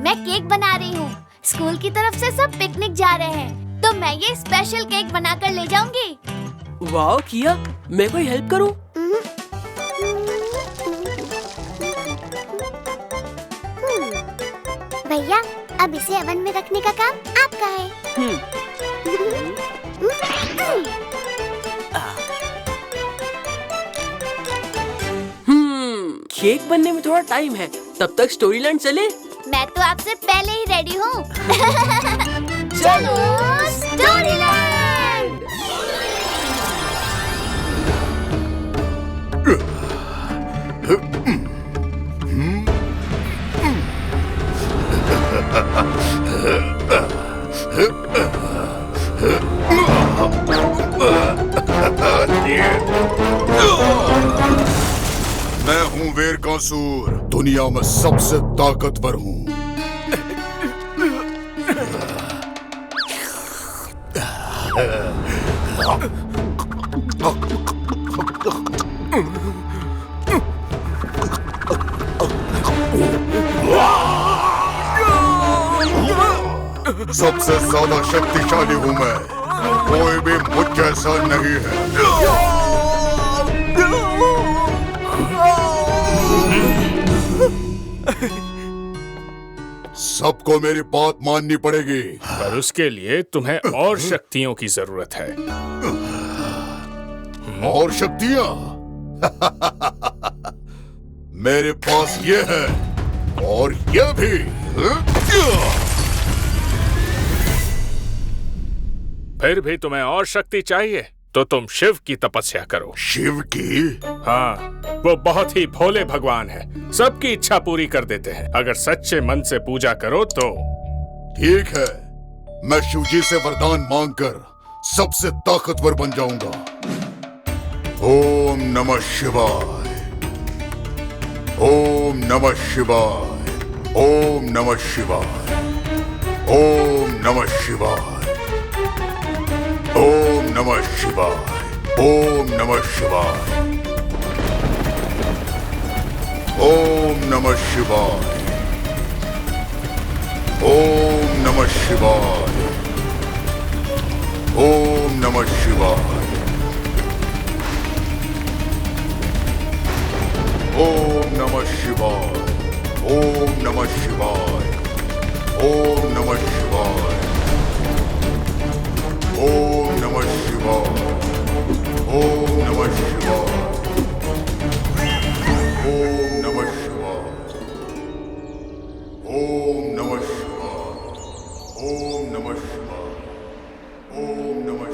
मैं केक बना रही हूँ। स्कूल की तरफ से सब पिकनिक जा रहे हैं, तो मैं ये स्पेशल केक बनाकर ले जाऊंगी। वाह किया, मैं कोई हेल्प करूँ? भैया, अब इसे ओवन में रखने का काम आपका है। केक बनने में थोड़ा टाइम है, तब तक स्टोरी लाइन चले। मैं तो आपसे पहले ही रेडी हूँ। चलो स्टोरी लाइन। मैं हूँ वीरकासुर, दुनिया में सबसे ताकतवर हूँ। सबसे ज्यादा शक्तिशाली हूँ मैं, कोई भी मुझ जैसा नहीं है। सबको मेरी बात माननी पड़ेगी, पर उसके लिए तुम्हें और शक्तियों की जरूरत है। और शक्तियाँ? मेरे पास ये है और ये भी। फिर भी तुम्हें और शक्ति चाहिए तो तुम शिव की तपस्या करो। शिव की? हाँ, वो बहुत ही भोले भगवान है, सबकी इच्छा पूरी कर देते हैं अगर सच्चे मन से पूजा करो तो। ठीक है, मैं शिवजी से वरदान मांगकर सबसे ताकतवर बन जाऊंगा। ओम नमः शिवाय, ओम नमः शिवाय, ओम नमः शिवाय, ओम नमः शिवाय, ओम नमः शिवाय, ओम नमः शिवाय, ओम नमः शिवाय, ओम नमः शिवाय, ओम नमः शिवाय, ओम नमः शिवाय, ओम नमः शिवाय, ओम नमः शिवाय, ओम नमः शिवाय, ओम नमः शिवाय, ओम नमः शिवाय, ओम नमः शिवाय, ओम नमः शिवाय, ओम नमः शिवाय, ओम नमः।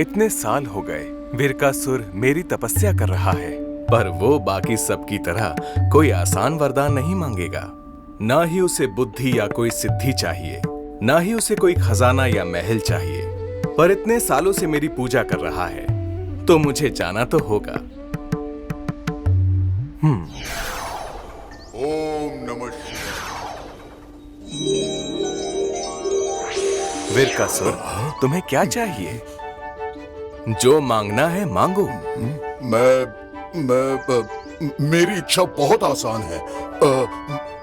इतने साल हो गए वीरकासुर मेरी तपस्या कर रहा है, पर वो बाकी सब की तरह कोई आसान वरदान नहीं मांगेगा। ना ही उसे बुद्धि या कोई सिद्धि चाहिए, ना ही उसे कोई खजाना या महल चाहिए, पर इतने सालों से मेरी पूजा कर रहा है तो मुझे जाना तो होगा। ओम नमः शिवाय। वीरकासुर, तुम्हें क्या चाहिए? जो मांगना है मांगो। मेरी इच्छा बहुत आसान है।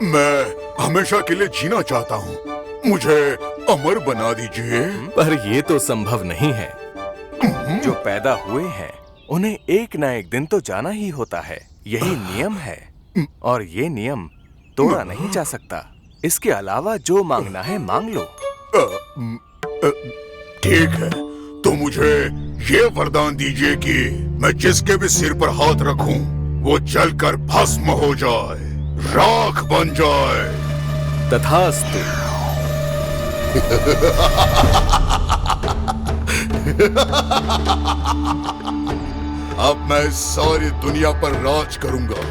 मैं हमेशा के लिए जीना चाहता हूँ, मुझे अमर बना दीजिए। पर ये तो संभव नहीं है। जो पैदा हुए हैं उन्हें एक ना एक दिन तो जाना ही होता है, यही नियम है और ये नियम तोड़ा नहीं जा सकता। इसके अलावा जो मांगना है मांग लो। ठीक है, तो मुझे ये वरदान दीजिए कि मैं जिसके भी सिर पर हाथ रखूं वो जलकर भस्म हो जाए, राख बन जाए। तथास्तु। अब मैं सारी दुनिया पर राज करूंगा।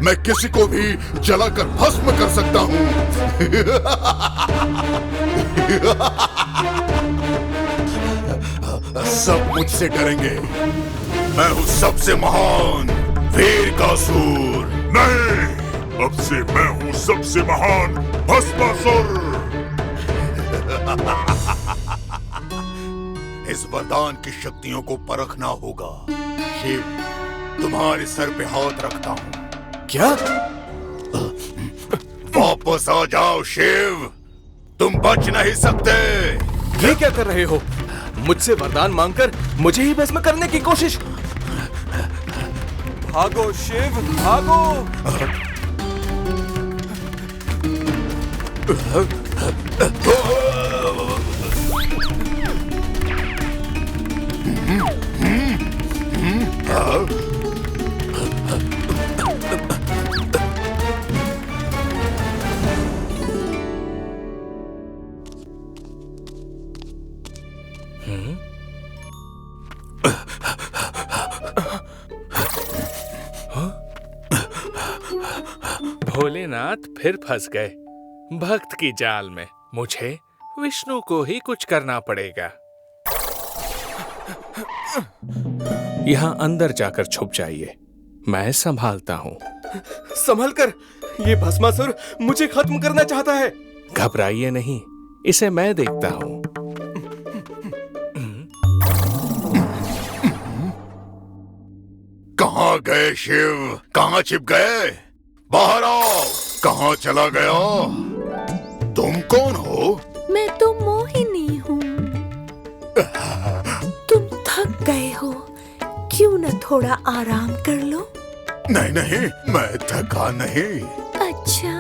मैं किसी को भी जलाकर भस्म कर सकता हूं। सब मुझसे डरेंगे। मैं हूं सबसे महान वीरकासुर। नहीं, अब से मैं हूं सबसे महान भस्मासुर। इस वरदान की शक्तियों को परखना होगा। शिव, तुम्हारे सर पे हाथ रखता हूँ। क्या? वापस आ जाओ शिव, तुम बच नहीं सकते। ये क्या कर रहे हो? मुझसे वरदान मांगकर मुझे ही भस्म करने की कोशिश। भागो शिव, भागो। भोलेनाथ फिर फंस गए भक्त की जाल में। मुझे विष्णु को ही कुछ करना पड़ेगा। यहाँ अंदर जाकर छुप जाइए, मैं संभालता हूँ। संभल कर, ये भस्मासुर मुझे खत्म करना चाहता है। घबराइए नहीं, इसे मैं देखता हूँ। कहाँ गए शिव? कहाँ छिप गए? बाहर आओ। कहाँ चला गया? तुम कौन हो? मैं तो मोहिनी हूँ। तुम थक गए हो, क्यों न थोड़ा आराम कर लो? नहीं नहीं, मैं थका नहीं। अच्छा।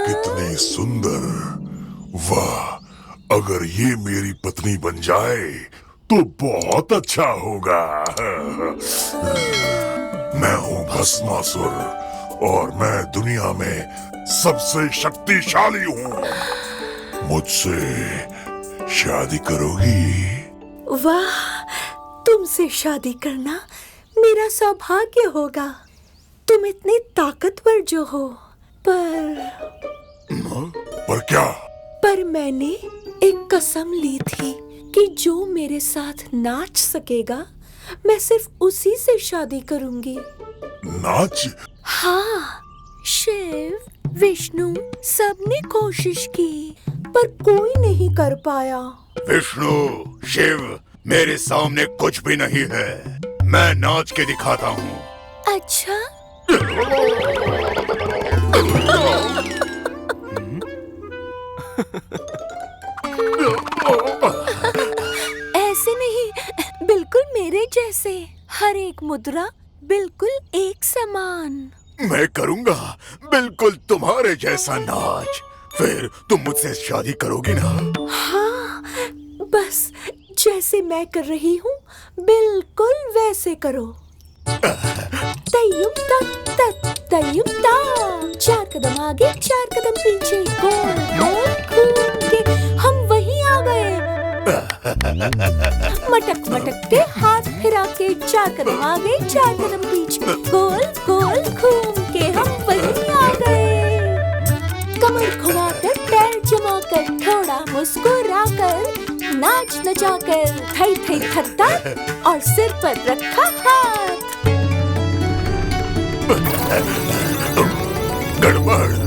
कितनी सुंदर, वाह! अगर ये मेरी पत्नी बन जाए तो बहुत अच्छा होगा। मैं हूँ भस्मासुर और मैं दुनिया में सबसे शक्तिशाली हूँ। मुझसे शादी करोगी? वाह, तुमसे शादी करना मेरा सौभाग्य होगा। तुम इतने ताकतवर जो हो। पर क्या? पर मैंने एक कसम ली थी कि जो मेरे साथ नाच सकेगा मैं सिर्फ उसी से शादी करूंगी। नाच? हाँ, शिव, विष्णु सबने कोशिश की पर कोई नहीं कर पाया। विष्णु, शिव, मेरे सामने कुछ भी नहीं है। मैं नाच के दिखाता हूँ। अच्छा। ऐसे नहीं, बिल्कुल मेरे जैसे, हर एक मुद्रा बिल्कुल एक समान। मैं करूँगा बिल्कुल तुम्हारे जैसा नाच। फिर तुम मुझसे शादी करोगी ना? हाँ, बस जैसे मैं कर रही हूँ बिल्कुल वैसे करो। तय्युम तक तक तय्युम ता, 4 कदम आगे 4 कदम पीछे, गोल गोल घूम के हम वहीं आ गए। मटक मटक के हाथ फिरा के 4 कदम आगे 4 कदम पीछे, गोल गोल घूम के हम वहीं आ गए। कमर घुमाकर, पैर जमाकर, थोड़ा मुस्कुराकर, नाच नचाकर, थई थई थत्ता और सिर पर रखा हाथ। गड़बड़।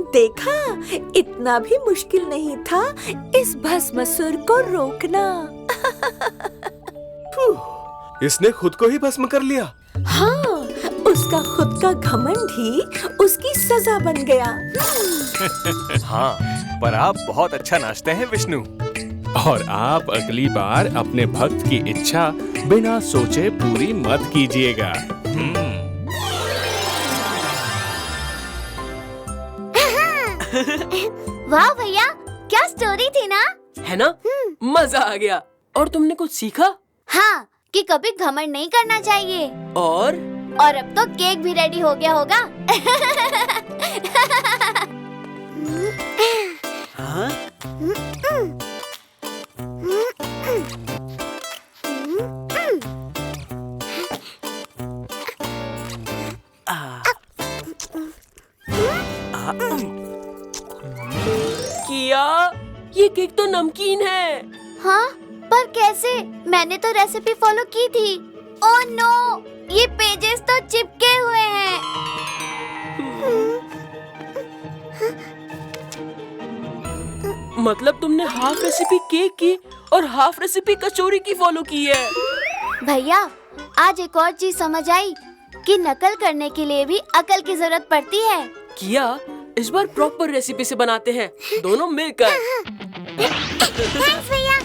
देखा, इतना भी मुश्किल नहीं था इस भस्मासुर को रोकना। इसने खुद को ही भस्म कर लिया। हाँ, उसका खुद का घमंड ही उसकी सजा बन गया। हाँ, पर आप बहुत अच्छा नाचते हैं विष्णु। और आप अगली बार अपने भक्त की इच्छा बिना सोचे पूरी मत कीजिएगा। वाह भैया, क्या स्टोरी थी ना? है ना? मजा आ गया। और तुमने कुछ सीखा? हाँ, कि कभी घमंड नहीं करना चाहिए। और अब तो केक भी रेडी हो गया होगा। हाँ? किया, ये केक तो नमकीन है। हाँ, पर कैसे? मैंने तो रेसिपी फॉलो की थी। ओह नो, ये पेजेस तो चिपके हुए हैं। मतलब तुमने हाफ रेसिपी केक की और हाफ रेसिपी कचौरी की फॉलो की है। भैया आज एक और चीज समझ आई कि नकल करने के लिए भी अकल की जरूरत पड़ती है। किया, इस बार प्रॉपर रेसिपी से बनाते हैं, दोनों मिलकर। थैंक्स भैया।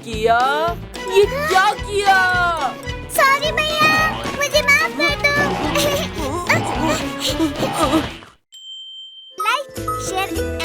किया, ये क्या किया? सॉरी भैया, मुझे माफ कर दो। Like, share